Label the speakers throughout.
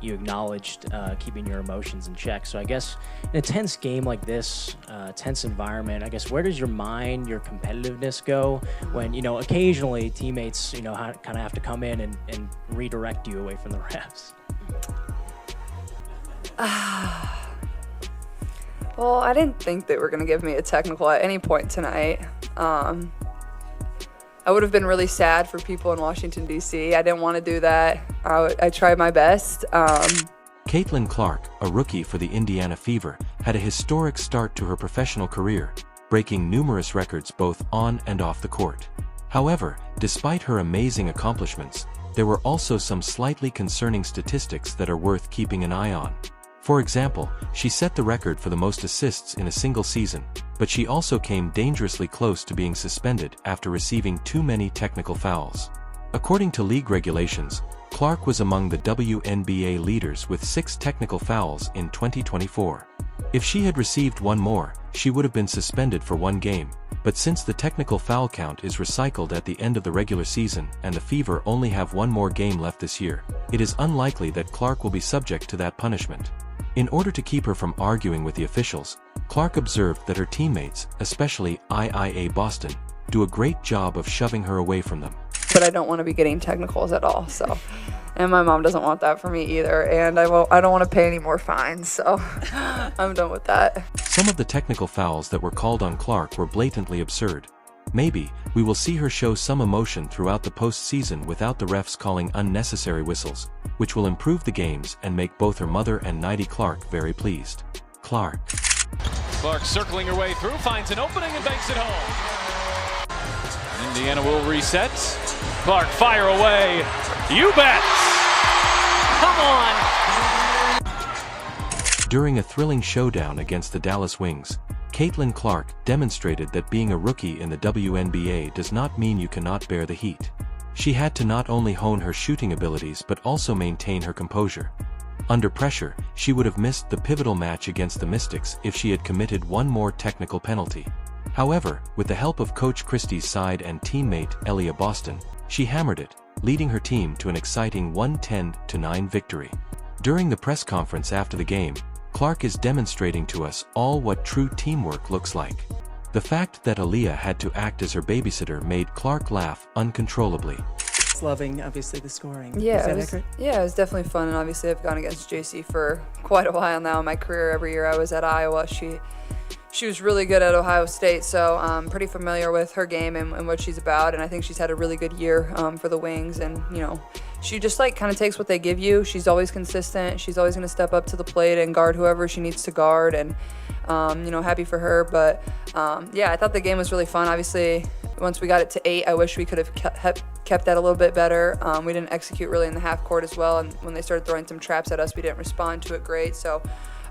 Speaker 1: you acknowledged keeping your emotions in check. So I guess in a tense game like this, tense environment, I guess where does your mind, your competitiveness go when, occasionally teammates, kind of have to come in and redirect you away from the refs?
Speaker 2: Well, I didn't think they were going to give me a technical at any point tonight. I would have been really sad for people in Washington, D.C. I didn't want to do that. I tried my best.
Speaker 3: Caitlin Clark, a rookie for the Indiana Fever, had a historic start to her professional career, breaking numerous records both on and off the court. However, despite her amazing accomplishments, there were also some slightly concerning statistics that are worth keeping an eye on. For example, she set the record for the most assists in a single season, but she also came dangerously close to being suspended after receiving too many technical fouls. According to league regulations, Clark was among the WNBA leaders with 6 technical fouls in 2024. If she had received one more, she would have been suspended for 1 game, but since the technical foul count is recycled at the end of the regular season and the Fever only have 1 more game left this year, it is unlikely that Clark will be subject to that punishment. In order to keep her from arguing with the officials, Clark observed that her teammates, especially IIA Boston, do a great job of shoving her away from them.
Speaker 2: But I don't want to be getting technicals at all, so. And my mom doesn't want that for me either, and I don't want to pay any more fines, so I'm done with that.
Speaker 3: Some of the technical fouls that were called on Clark were blatantly absurd. Maybe, we will see her show some emotion throughout the postseason without the refs calling unnecessary whistles, which will improve the games and make both her mother and Nighty Clark very pleased. Clark
Speaker 4: circling her way through, finds an opening and banks it home. Indiana will reset. Clark fire away. You bet! Come on!
Speaker 3: During a thrilling showdown against the Dallas Wings, Caitlin Clark demonstrated that being a rookie in the WNBA does not mean you cannot bear the heat. She had to not only hone her shooting abilities but also maintain her composure. Under pressure, she would have missed the pivotal match against the Mystics if she had committed one more technical penalty. However, with the help of Coach Christie's side and teammate Elia Boston, she hammered it, leading her team to an exciting 110-9 victory. During the press conference after the game, Clark is demonstrating to us all what true teamwork looks like. The fact that Aaliyah had to act as her babysitter made Clark laugh uncontrollably.
Speaker 5: Loving, obviously, the scoring.
Speaker 2: Yeah,
Speaker 5: Is that accurate?
Speaker 2: it was definitely fun, and obviously I've gone against JC for quite a while now in my career. Every year I was at Iowa, she was really good at Ohio State, so I'm pretty familiar with her game and what she's about, and I think she's had a really good year for the Wings, and she just kind of takes what they give you. She's always consistent. She's always going to step up to the plate and guard whoever she needs to guard, and happy for her. But I thought the game was really fun. Obviously, once we got it to 8, I wish we could have kept that a little bit better. We didn't execute really in the half court as well, and when they started throwing some traps at us, we didn't respond to it great. So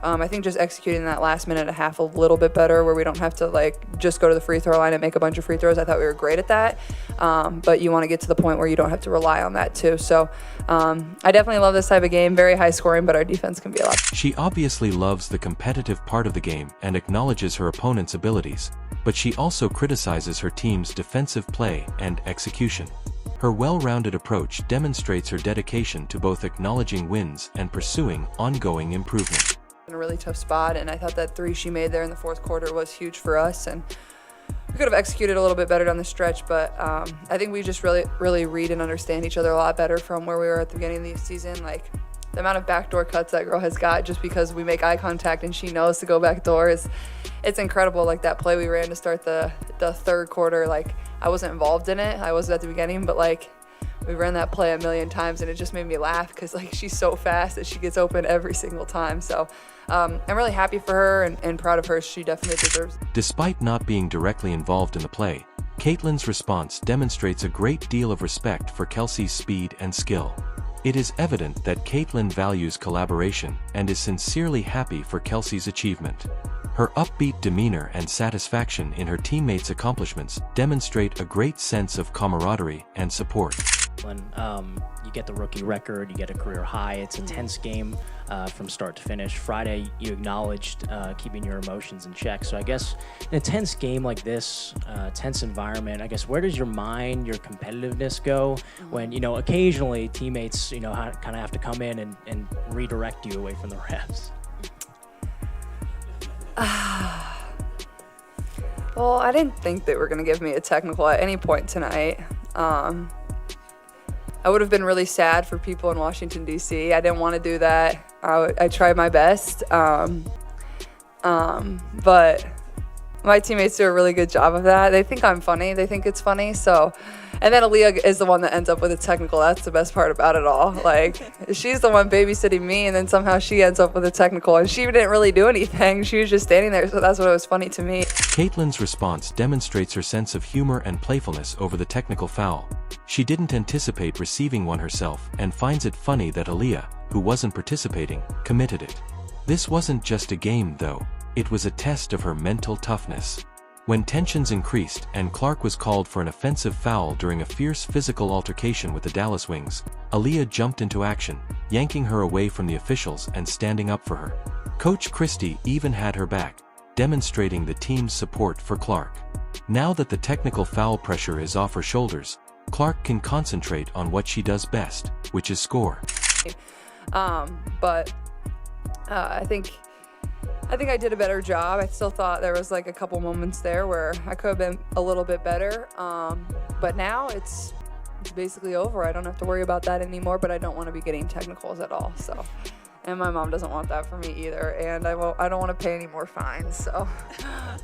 Speaker 2: I think just executing that last minute and a half a little bit better, where we don't have to just go to the free throw line and make a bunch of free throws. I thought we were great at that, but you want to get to the point where you don't have to rely on that too. So I definitely love this type of game. Very high scoring, but our defense can be a lot.
Speaker 3: She obviously loves the competitive part of the game and acknowledges her opponent's abilities, but she also criticizes her team's defensive play and execution. Her well-rounded approach demonstrates her dedication to both acknowledging wins and pursuing ongoing improvement.
Speaker 2: In a really tough spot, and I thought that 3 she made there in the fourth quarter was huge for us, and we could have executed a little bit better down the stretch, but I think we just really read and understand each other a lot better from where we were at the beginning of the season. The amount of backdoor cuts that girl has got just because we make eye contact and she knows to go backdoor it's incredible. That play we ran to start the third quarter, I wasn't involved in it. I wasn't at the beginning, but we ran that play a million times, and it just made me laugh because she's so fast that she gets open every single time. So I'm really happy for her and proud of her. She definitely deserves it.
Speaker 3: Despite not being directly involved in the play, Caitlin's response demonstrates a great deal of respect for Kelsey's speed and skill. It is evident that Caitlin values collaboration and is sincerely happy for Kelsey's achievement. Her upbeat demeanor and satisfaction in her teammates' accomplishments demonstrate a great sense of camaraderie and support.
Speaker 1: You get the rookie record, you get a career high. It's a tense game from start to finish. Friday, you acknowledged keeping your emotions in check. So I guess in a tense game like this, tense environment, I guess where does your mind, your competitiveness go when, occasionally teammates, kind of have to come in and redirect you away from the refs?
Speaker 2: Well, I didn't think they were going to give me a technical at any point tonight. I would have been really sad for people in Washington, D.C. I didn't want to do that. I tried my best. But my teammates do a really good job of that. They think I'm funny. They think it's funny. So, and then Aaliyah is the one that ends up with a technical. That's the best part about it all. Like, she's the one babysitting me, and then somehow she ends up with a technical. And she didn't really do anything. She was just standing there. So that's what was funny to me.
Speaker 3: Caitlin's response demonstrates her sense of humor and playfulness over the technical foul. She didn't anticipate receiving one herself and finds it funny that Aaliyah, who wasn't participating, committed it. This wasn't just a game, though. It was a test of her mental toughness. When tensions increased and Clark was called for an offensive foul during a fierce physical altercation with the Dallas Wings, Aaliyah jumped into action, yanking her away from the officials and standing up for her. Coach Christie even had her back, demonstrating the team's support for Clark. Now that the technical foul pressure is off her shoulders, Clark can concentrate on what she does best, which is score.
Speaker 2: I think I did a better job. I still thought there was like a couple moments there where I could have been a little bit better. But now it's basically over. I don't have to worry about that anymore, but I don't want to be getting technicals at all. So, and my mom doesn't want that for me either. And I don't want to pay any more fines. So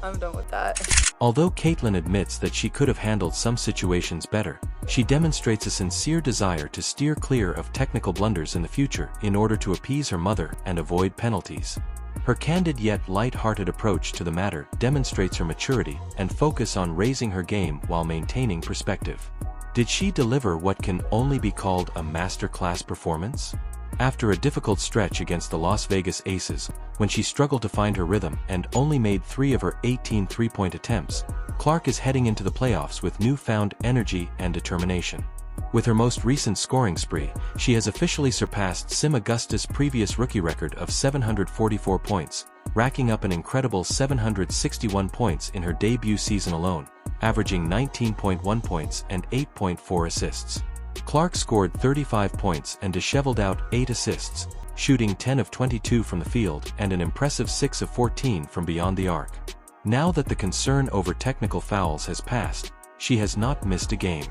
Speaker 2: I'm done with that.
Speaker 3: Although Caitlin admits that she could have handled some situations better, she demonstrates a sincere desire to steer clear of technical blunders in the future in order to appease her mother and avoid penalties. Her candid yet light-hearted approach to the matter demonstrates her maturity and focus on raising her game while maintaining perspective. Did she deliver what can only be called a masterclass performance? After a difficult stretch against the Las Vegas Aces, when she struggled to find her rhythm and only made 3 of her 18 three-point attempts, Clark is heading into the playoffs with newfound energy and determination. With her most recent scoring spree, she has officially surpassed Sim Augusta's previous rookie record of 744 points, racking up an incredible 761 points in her debut season alone, averaging 19.1 points and 8.4 assists. Clark scored 35 points and disheveled out 8 assists, shooting 10 of 22 from the field and an impressive 6 of 14 from beyond the arc. Now that the concern over technical fouls has passed, she has not missed a game.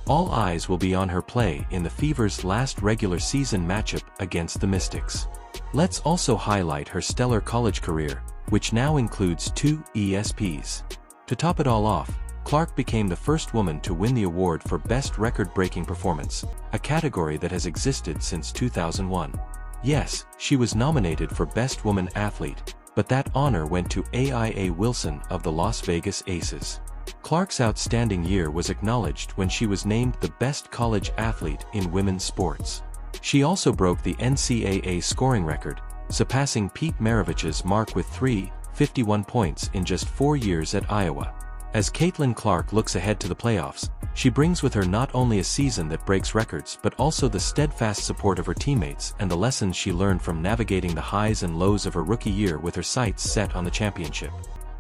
Speaker 3: All eyes will be on her play in the Fever's last regular season matchup against the Mystics. Let's also highlight her stellar college career, which now includes 2 ESPs. To top it all off, Clark became the first woman to win the award for Best Record-Breaking Performance, a category that has existed since 2001. Yes, she was nominated for Best Woman Athlete, but that honor went to AIA Wilson of the Las Vegas Aces. Clark's outstanding year was acknowledged when she was named the best college athlete in women's sports. She also broke the NCAA scoring record, surpassing Pete Maravich's mark with 351 points in just 4 years at Iowa. As Caitlin Clark looks ahead to the playoffs, she brings with her not only a season that breaks records but also the steadfast support of her teammates and the lessons she learned from navigating the highs and lows of her rookie year with her sights set on the championship.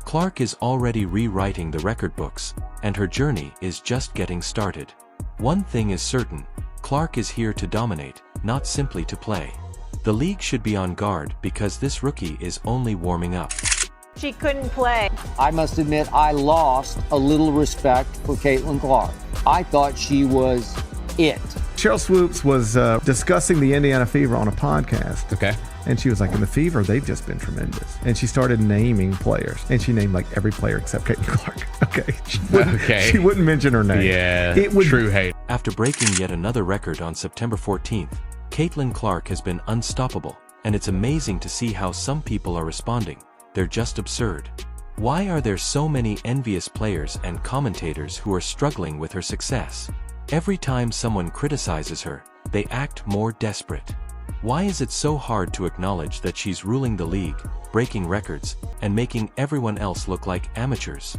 Speaker 3: Clark is already rewriting the record books, and her journey is just getting started. One thing is certain, Clark is here to dominate, not simply to play. The league should be on guard because this rookie is only warming up.
Speaker 6: She couldn't play.
Speaker 7: I must admit I lost a little respect for Caitlin Clark. I thought she was it.
Speaker 8: Cheryl Swoops was discussing the Indiana Fever on a podcast.
Speaker 9: Okay.
Speaker 8: And she was like, in the Fever, they've just been tremendous. And she started naming players. And she named like every player except Caitlin Clark. Okay. She wouldn't mention her name.
Speaker 9: Yeah, true hate.
Speaker 3: After breaking yet another record on September 14th, Caitlin Clark has been unstoppable. And it's amazing to see how some people are responding. They're just absurd. Why are there so many envious players and commentators who are struggling with her success? Every time someone criticizes her, they act more desperate. Why is it so hard to acknowledge that she's ruling the league, breaking records, and making everyone else look like amateurs?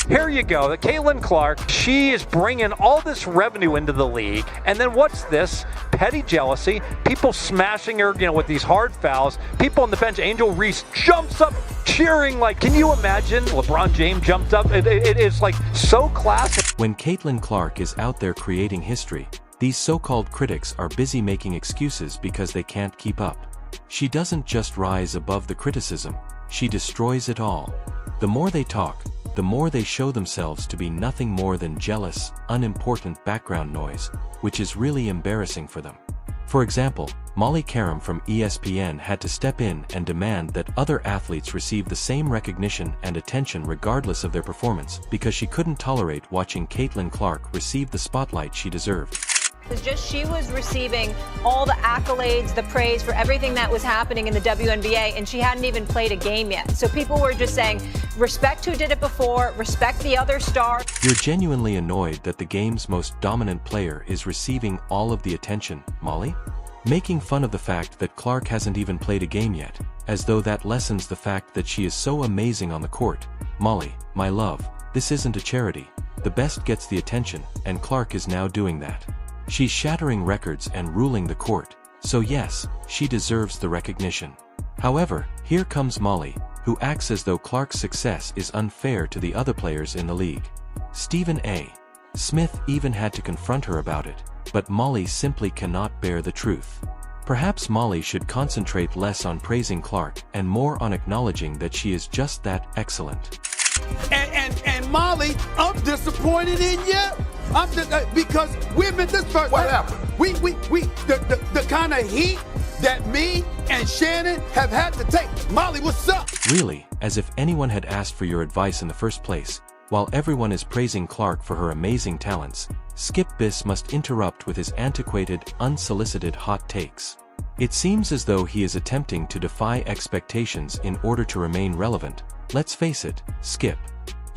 Speaker 9: Here you go, the Caitlin Clark, she is bringing all this revenue into the league, and then what's this? Petty jealousy, people smashing her, with these hard fouls, people on the bench. Angel Reese jumps up cheering, like, can you imagine? LeBron James jumped up. It is like so classic.
Speaker 3: When Caitlin Clark is out there creating history, these so-called critics are busy making excuses because they can't keep up. She doesn't just rise above the criticism, she destroys it all. The more they talk, the more they show themselves to be nothing more than jealous, unimportant background noise, which is really embarrassing for them. For example, Molly Karam from ESPN had to step in and demand that other athletes receive the same recognition and attention regardless of their performance because she couldn't tolerate watching Caitlin Clark receive the spotlight she deserved.
Speaker 6: It's just she was receiving all the accolades, the praise for everything that was happening in the WNBA, and she hadn't even played a game yet. So people were just saying, respect who did it before, respect the other star.
Speaker 3: You're genuinely annoyed that the game's most dominant player is receiving all of the attention, Molly? Making fun of the fact that Clark hasn't even played a game yet, as though that lessens the fact that she is so amazing on the court. Molly, my love, this isn't a charity. The best gets the attention, and Clark is now doing that. She's shattering records and ruling the court, so yes, she deserves the recognition. However, here comes Molly, who acts as though Clark's success is unfair to the other players in the league. Stephen A. Smith even had to confront her about it, but Molly simply cannot bear the truth. Perhaps Molly should concentrate less on praising Clark and more on acknowledging that she is just that excellent.
Speaker 10: And Molly, I'm disappointed in you. I'm just because we've been this first.
Speaker 11: What happened?
Speaker 10: The kind of heat that me and Shannon have had to take. Molly, what's up?
Speaker 3: Really, as if anyone had asked for your advice in the first place. While everyone is praising Clark for her amazing talents, Skip Biss must interrupt with his antiquated, unsolicited hot takes. It seems as though he is attempting to defy expectations in order to remain relevant. Let's face it, Skip.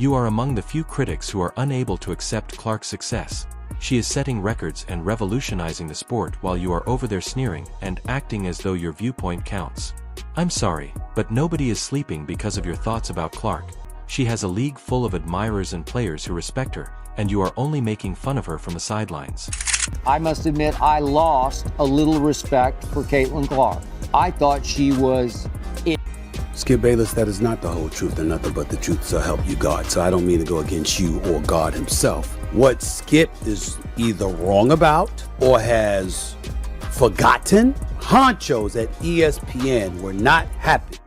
Speaker 3: You are among the few critics who are unable to accept Clark's success. She is setting records and revolutionizing the sport while you are over there sneering and acting as though your viewpoint counts. I'm sorry, but nobody is sleeping because of your thoughts about Clark. She has a league full of admirers and players who respect her, and you are only making fun of her from the sidelines.
Speaker 7: I must admit I lost a little respect for Caitlin Clark. I thought she was
Speaker 11: Skip Bayless, that is not the whole truth and nothing but the truth, so help you God. So I don't mean to go against you or God himself. What Skip is either wrong about or has forgotten, honchos at ESPN were not happy